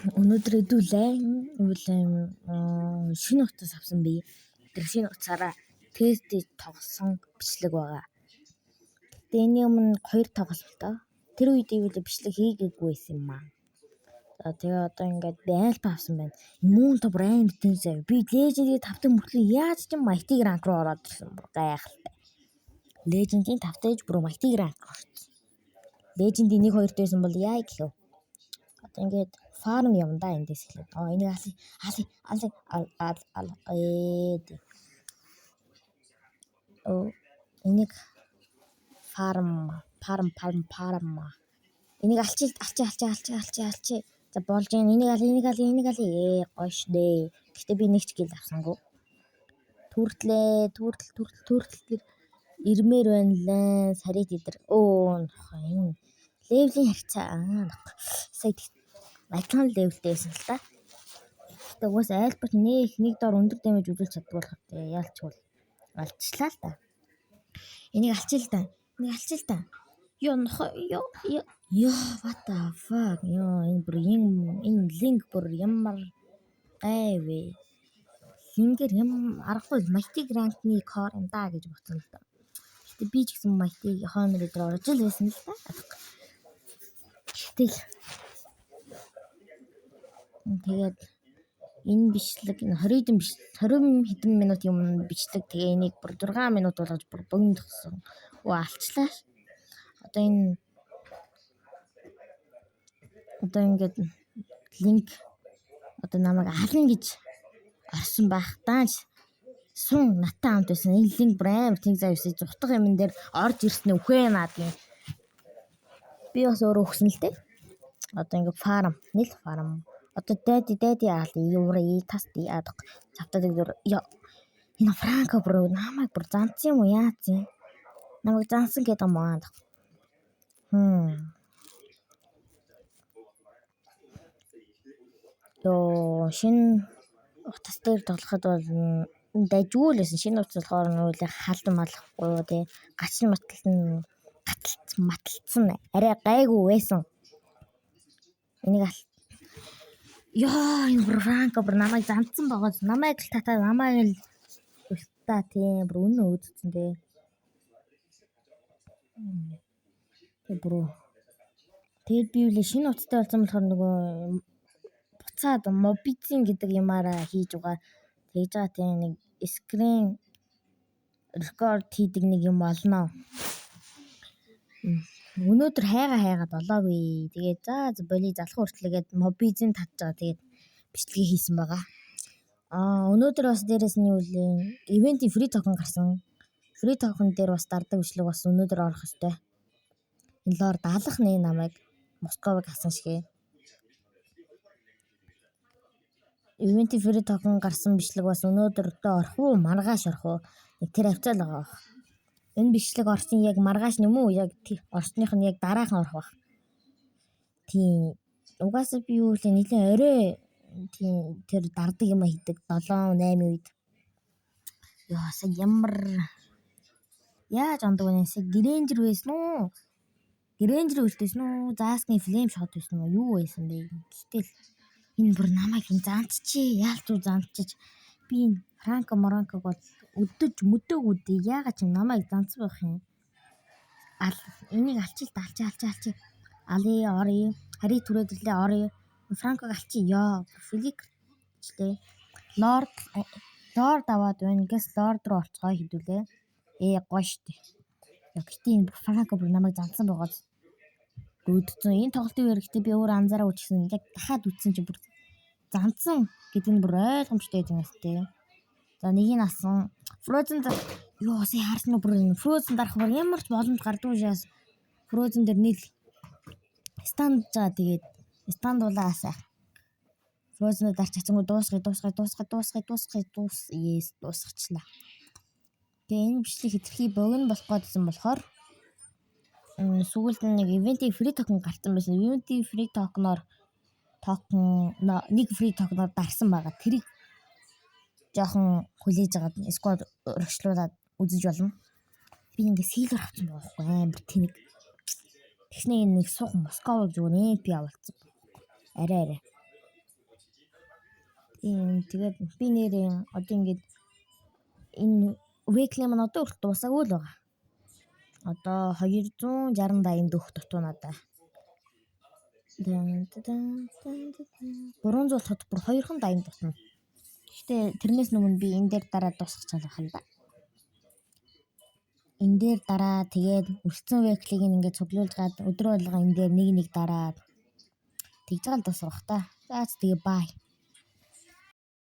Өнөөдөр хэдүүлээ шинэ утас авсан би. Тэр шинэ утсаараа тест тоглосон бичлэг байгаа. Тэний өмнө 2 тоглолтоо. Тэр үед ивэл бичлэг хийгээгүй байсан юм аа. Тэгээ одоо ингээд альфа авсан байна. Мөн то брэнд тэнцээ. Би лежендийн 5-т мөртлөө яаж ч майтиг ранк руу ороод ирсэн гайхалтай. Лежендийн 5-т ээж бүр майтиг ранк орсон. Лежендийн 1-2 дэсэн бол яа гэлөө. Одоо ингээд фарм явна да эндээс эхлээд. Энийг энийг фарм. Энийг алчи. За болж гин энийг ал гош дээ. Гэхдээ би нэг ч гэл авсангүй. Түртлээ тэр ирмээр байна лээ. Сарит идэр. Энэ левлийн харьцаа. Сая адилхан левелтэй байсан л та. Гэхдээ уус айлбарт нэг дор өндөр дэмэж үзүүлж чаддаг болох тий. Яалчгүй алчлаа л та. Энийг алчил та. What the fuck? Энэ линк бүр ямар гайвэ. Линкээр аргагүй майтиг ранкны кор юм да гэж бодсон л та. Гэтэ би ч гэсэн майтиг хонор дээр орж л байсан л та. Тэгээд энэ бичлэг 20 хэдэн минут юм бичлэг тэгээ энийг бүр 6 минут болгож бүр богиносон. Алчлаа. Одоо ингээд линк одоо намайг ална гэж орсон байх дааж сун натаа хамт байсан. Энэ линк брэм тийм зайвс зутга юм дээр орж ирсэн үхээ наадгийн. Би бас өөрөө өгсөн л дээ. Одоо ингээд фарм. Одоо дэди аали еврей тасти адах. Завтад дээр энэ франко бро намайг бүр занцсан юм уу яац юм. Намайг зансан гэдэг юм аа. Шинэ утас дээр тоглоход бол дайжуулсан. Шинэ утас болохоор нүүлээ халдан малахгүй тий. Гачин маталцсан арай гайгүй байсан. Энийг энэ франко бүр намайг занцсан байгаа. Намайг л татаа намайг л үлтаа тий. Бүр үнэ өөдсөн тий. Тэгээд би үлээ шинэ утастай болсон болохоор нөгөө буцаад мобицин гэдэг юмараа хийж байгаа. Тэгж байгаа тий нэг скрин рекорд хийдэг нэг юм олноо. Өнөөдөр хайгаад болоогүй. Тэгээд за боли залах хүртлээгээд мобицин татж байгаа. Тэгээд бичлэгээ хийсэн байгаа. Өнөөдөр бас дээрэс нь юу вэ? Ивентийн фри токен гарсан. Фри токен дээр бас дардаг бичлэг бас өнөөдөр орох ёстой. Энэ лор даалах нэ намайг Московыг хасан шигээ. Ивентийн фри токен гарсан бичлэг бас өнөөдөр орох уу? Маргааш орох уу? Тэр хавцаал байгаа. Энэ бичлэг орсон яг маргааш юм уу? Яг орсных нь яг дараахан орох баг. Тийм. Угаасаа би юу вэ? Нилийн орой тийм тэр дардаг юм хийдэг 7-8 үед. Яасан ямар яаж ондог вэ? Грэнжер байсан уу? Грэнжер үлдээсэн үү? Заасны флейм шот байсан уу? Юу байсан бэ? Гэтэл энэ бүр намайг занцчээ. Яалч уу занцчих. Би франко бол өдөж мөдөөгүүдээ яагаад ч намайг занцсан байх юм. Энийг алчи. Али ори. Хари түрээдлээ ори. Франког алчи. Филикчлээ. Лорд аваад байна. Гэс лорд руу орцгоо хідүүлээ. Гоштой. Гэтэ энэ франко бүр намайг занцсан байгаа. Өөдсөн. Энэ тоглолтын үеэр гэтээ би өөрөө анзаараа үчсэн. Яг дахиад үтсэн чи бүр занцсан гэдэг нь бүр ойлгомжтой юм байна. За нэг нь асан. Frozen сая харсан уу бүр Frozen дарах бүр ямар ч боломж гардаг шээс. Frozen дээр нийл станд жаа тэгээд станд улаасаа. Frozen дарч чадсангүй дуусгачлаа. Тэгээ энэ бичлэг хэтэрхий богино болох гэсэн болохоор сүүлд нэг ивентийн фри токен гарсан байсан. Ивентийн фри токеноор нэг фри токеноор дарсан байгаа. Тэрийг жоохон хүлээж агаад сквад өргөжлүүлээд үзэж болно. Би ингээ сийлэр авсан байхгүй амар тэнэг. Тэгснээ нэг сух Московыг зүгээр MP авалцсан. Арай. Тэгээд би нэрээ одоо ингээд энэ веклим нь одоо хүртэл дуусаагүй л байгаа. Одоо 260 дөх дутуу надаа. 300 болоход бүр 280 дутна. Гэтэ тэрнээс өмнө би энэ дээр дараа дуусгах чалах юм да. Энэ дээр дараа тэгээд үлдсэн веклийг ингээд цуглуулж гад өдөр болгоо энэ дээр нэг дараад тэгж гал дуусгах та. За тэгээ бай.